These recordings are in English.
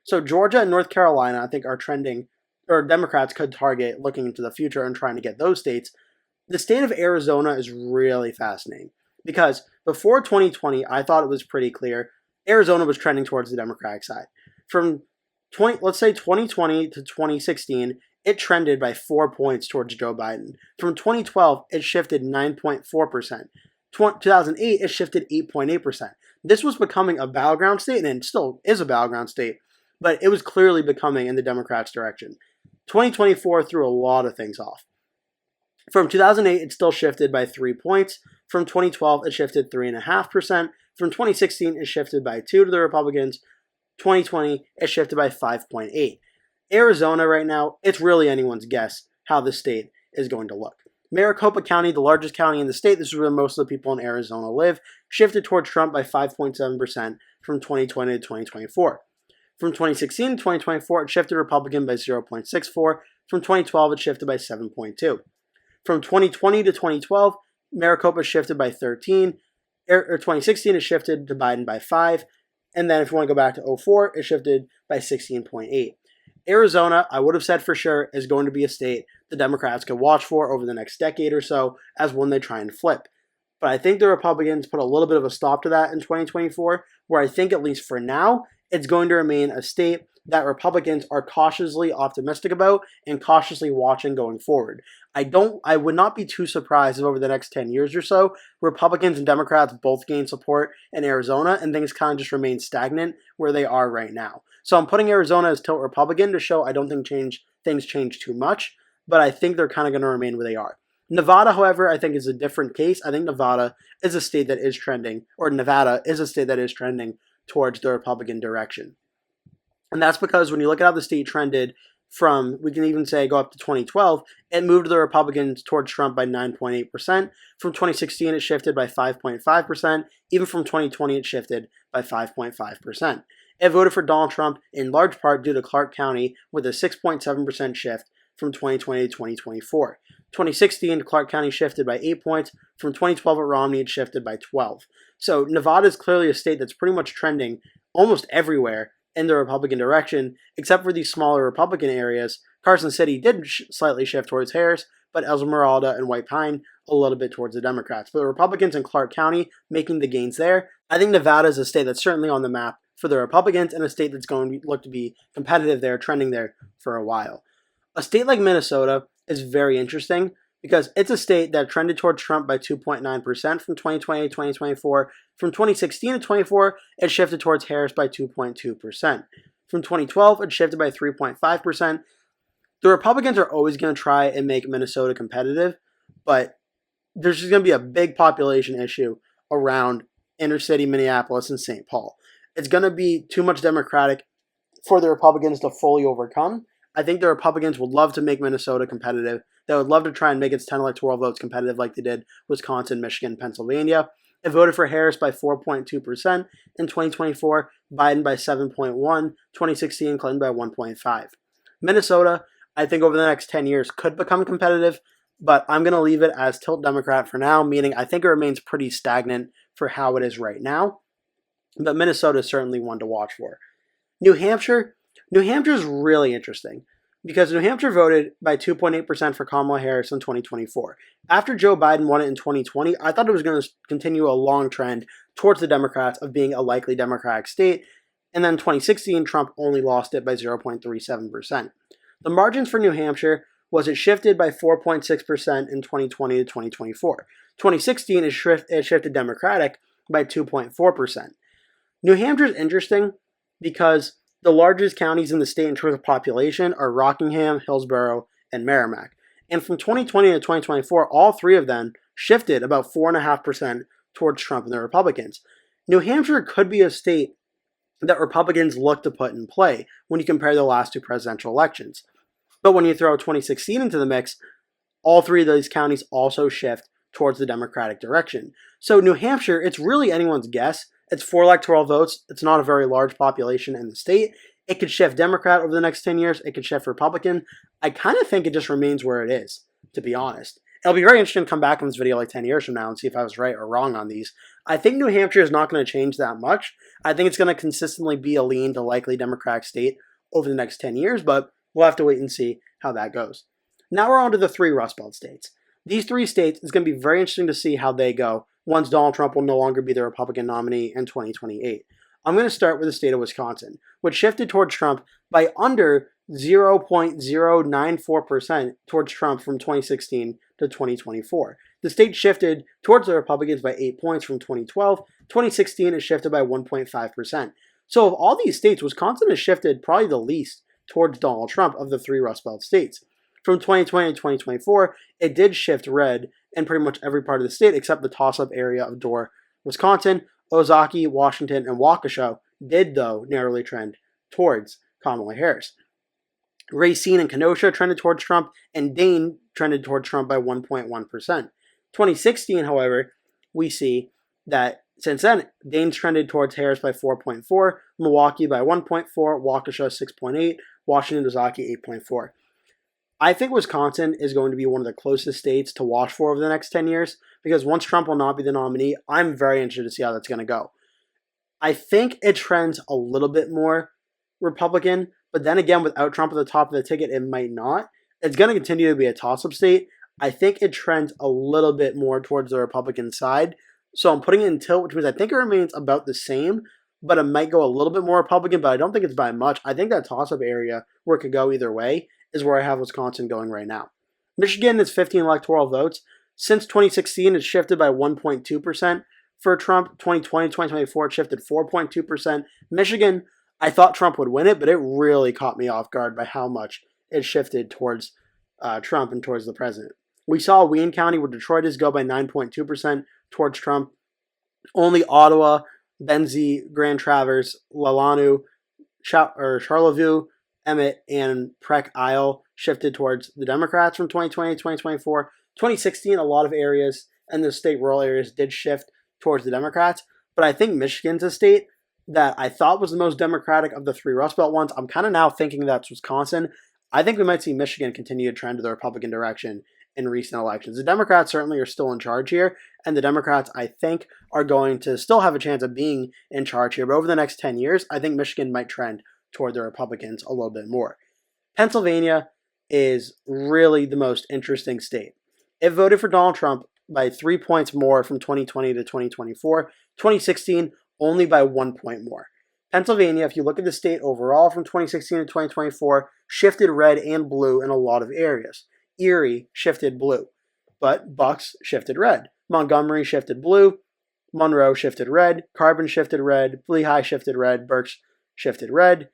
So Georgia and North Carolina, I think, are trending, or Democrats could target looking into the future and trying to get those states. The state of Arizona is really fascinating because before 2020, I thought it was pretty clear Arizona was trending towards the Democratic side. From let's say 2020 to 2016, it trended by 4 points towards Joe Biden. From 2012, it shifted 9.4%. 2008, it shifted 8.8%. This was becoming a battleground state, and it still is a battleground state, but it was clearly becoming in the Democrats' direction. 2024 threw a lot of things off. From 2008, it still shifted by 3 points. From 2012, it shifted 3.5%. From 2016, it shifted by 2 to the Republicans. 2020, it shifted by 5.8. Arizona right now, it's really anyone's guess how this state is going to look. Maricopa County, the largest county in the state, this is where most of the people in Arizona live, shifted towards Trump by 5.7% from 2020 to 2024. From 2016 to 2024, it shifted Republican by 0.64. From 2012, it shifted by 7.2. From 2020 to 2012, Maricopa shifted by 13. 2016, it shifted to Biden by 5. And then if you want to go back to 04, it shifted by 16.8. Arizona, I would have said for sure, is going to be a state the Democrats could watch for over the next decade or so as one they try and flip. But I think the Republicans put a little bit of a stop to that in 2024, where I think, at least for now, it's going to remain a state that Republicans are cautiously optimistic about and cautiously watching going forward. I would not be too surprised if over the next 10 years or so, Republicans and Democrats both gain support in Arizona and things kind of just remain stagnant where they are right now. So I'm putting Arizona as tilt Republican to show I don't think things change too much, but I think they're kind of going to remain where they are. Nevada, however, I think is a different case. I think Nevada is a state that is trending towards the Republican direction. And that's because when you look at how the state trended from, we can even say go up to 2012, it moved to the Republicans towards Trump by 9.8%. From 2016, it shifted by 5.5%. Even from 2020, it shifted by 5.5%. It voted for Donald Trump in large part due to Clark County with a 6.7% shift from 2020 to 2024. 2016, Clark County shifted by 8 points. From 2012 at Romney, it shifted by 12. So Nevada is clearly a state that's pretty much trending almost everywhere in the Republican direction, except for these smaller Republican areas. Carson City did slightly shift towards Harris, but Esmeralda and White Pine a little bit towards the Democrats. But the Republicans in Clark County making the gains there. I think Nevada is a state that's certainly on the map for the Republicans and a state that's going to look to be competitive there, trending there for a while. A state like Minnesota is very interesting because it's a state that trended towards Trump by 2.9% from 2020 to 2024. From 2016 to 24, it shifted towards Harris by 2.2%. From 2012, it shifted by 3.5%. The Republicans are always going to try and make Minnesota competitive, but there's just going to be a big population issue around inner city Minneapolis and St. Paul. It's going to be too much Democratic for the Republicans to fully overcome. I think the Republicans would love to make Minnesota competitive. They would love to try and make its 10 electoral votes competitive like they did Wisconsin, Michigan, Pennsylvania. It voted for Harris by 4.2% in 2024, Biden by 7.1%, 2016, Clinton by 1.5%. Minnesota, I think over the next 10 years could become competitive, but I'm going to leave it as tilt Democrat for now, meaning I think it remains pretty stagnant for how it is right now. But Minnesota is certainly one to watch for. New Hampshire is really interesting because New Hampshire voted by 2.8% for Kamala Harris in 2024. After Joe Biden won it in 2020, I thought it was going to continue a long trend towards the Democrats of being a likely Democratic state. And then in 2016, Trump only lost it by 0.37%. The margins for New Hampshire was it shifted by 4.6% in 2020 to 2024. 2016, it shifted Democratic by 2.4%. New Hampshire is interesting because the largest counties in the state in terms of population are Rockingham, Hillsborough, and Merrimack. And from 2020 to 2024, all three of them shifted about 4.5% towards Trump and the Republicans. New Hampshire could be a state that Republicans look to put in play when you compare the last two presidential elections. But when you throw 2016 into the mix, all three of these counties also shift towards the Democratic direction. So New Hampshire, it's really anyone's guess. It's 4 electoral votes. It's not a very large population in the state. It could shift Democrat over the next 10 years. It could shift Republican. I kind of think it just remains where it is, to be honest. It'll be very interesting to come back in this video like 10 years from now and see if I was right or wrong on these. I think New Hampshire is not going to change that much. I think it's going to consistently be a lean to likely Democratic state over the next 10 years, but we'll have to wait and see how that goes. Now we're on to the 3 Rust Belt states. These 3 states, it's going to be very interesting to see how they go once Donald Trump will no longer be the Republican nominee in 2028. I'm going to start with the state of Wisconsin, which shifted towards Trump by under 0.094% towards Trump from 2016 to 2024. The state shifted towards the Republicans by 8 points from 2012. 2016 is shifted by 1.5%. So of all these states, Wisconsin has shifted probably the least towards Donald Trump of the 3 Rust Belt states. From 2020 to 2024, it did shift red in pretty much every part of the state except the toss-up area of Dorr, Wisconsin. Ozaukee, Washington, and Waukesha did, though, narrowly trend towards Kamala Harris. Racine and Kenosha trended towards Trump, and Dane trended towards Trump by 1.1%. 2016, however, we see that since then, Dane's trended towards Harris by 4.4, Milwaukee by 1.4, Waukesha 6.8, Washington, Ozaukee 8.4. I think Wisconsin is going to be one of the closest states to watch for over the next 10 years because once Trump will not be the nominee, I'm very interested to see how that's going to go. I think it trends a little bit more Republican, but then again, without Trump at the top of the ticket, it might not. It's going to continue to be a toss-up state. I think it trends a little bit more towards the Republican side. So I'm putting it in tilt, which means I think it remains about the same, but it might go a little bit more Republican, but I don't think it's by much. I think that toss-up area where it could go either way is where I have Wisconsin going right now. Michigan is 15 electoral votes. Since 2016, it's shifted by 1.2% for Trump. 2020, 2024, it shifted 4.2%. Michigan, I thought Trump would win it, but it really caught me off guard by how much it shifted towards Trump and towards the president. We saw Wayne County, where Detroit is, go by 9.2% towards Trump. Only Ottawa, Benzie, Grand Traverse, Lalanu, Charlevoix, Emmett, and Prek Isle shifted towards the Democrats from 2020 to 2024. 2016, a lot of areas and the state rural areas did shift towards the Democrats, but I think Michigan's a state that I thought was the most Democratic of the 3 Rust Belt ones. I'm kind of now thinking that's Wisconsin. I think we might see Michigan continue to trend to the Republican direction in recent elections. The Democrats certainly are still in charge here, and the Democrats, I think, are going to still have a chance of being in charge here, but over the next 10 years, I think Michigan might trend toward the Republicans a little bit more. Pennsylvania is really the most interesting state. It voted for Donald Trump by 3 points more from 2020 to 2024. 2016, only by 1 point more. Pennsylvania, if you look at the state overall from 2016 to 2024, shifted red and blue in a lot of areas. Erie shifted blue, but Bucks shifted red. Montgomery shifted blue. Monroe shifted red. Carbon shifted red. Lehigh shifted red. Berks shifted red.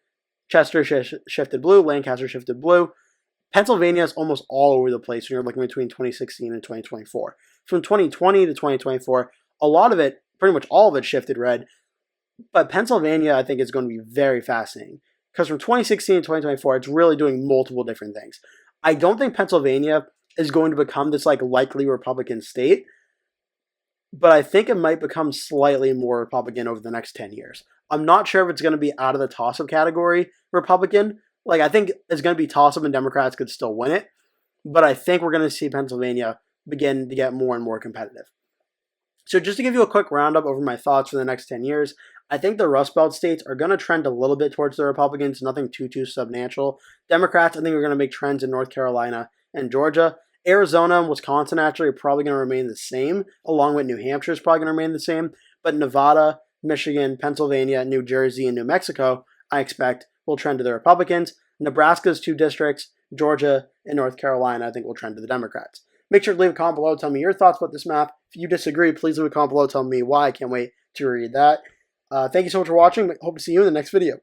Chester shifted blue. Lancaster shifted blue. Pennsylvania is almost all over the place when you're looking between 2016 and 2024. From 2020 to 2024, a lot of it, pretty much all of it shifted red. But Pennsylvania, I think, is going to be very fascinating. Because from 2016 to 2024, it's really doing multiple different things. I don't think Pennsylvania is going to become this likely Republican state. But I think it might become slightly more Republican over the next 10 years. I'm not sure if it's going to be out of the toss-up category Republican. I think it's going to be toss-up and Democrats could still win it. But I think we're going to see Pennsylvania begin to get more and more competitive. So just to give you a quick roundup over my thoughts for the next 10 years, I think the Rust Belt states are going to trend a little bit towards the Republicans, nothing too substantial. Democrats, I think, are going to make trends in North Carolina and Georgia. Arizona and Wisconsin actually are probably going to remain the same, along with New Hampshire is probably going to remain the same. But Nevada, Michigan, Pennsylvania, New Jersey, and New Mexico, I expect, will trend to the Republicans. Nebraska's 2 districts, Georgia and North Carolina, I think will trend to the Democrats. Make sure to leave a comment below. Tell me your thoughts about this map. If you disagree, please leave a comment below. Tell me why. I can't wait to read that. Thank you so much for watching. Hope to see you in the next video.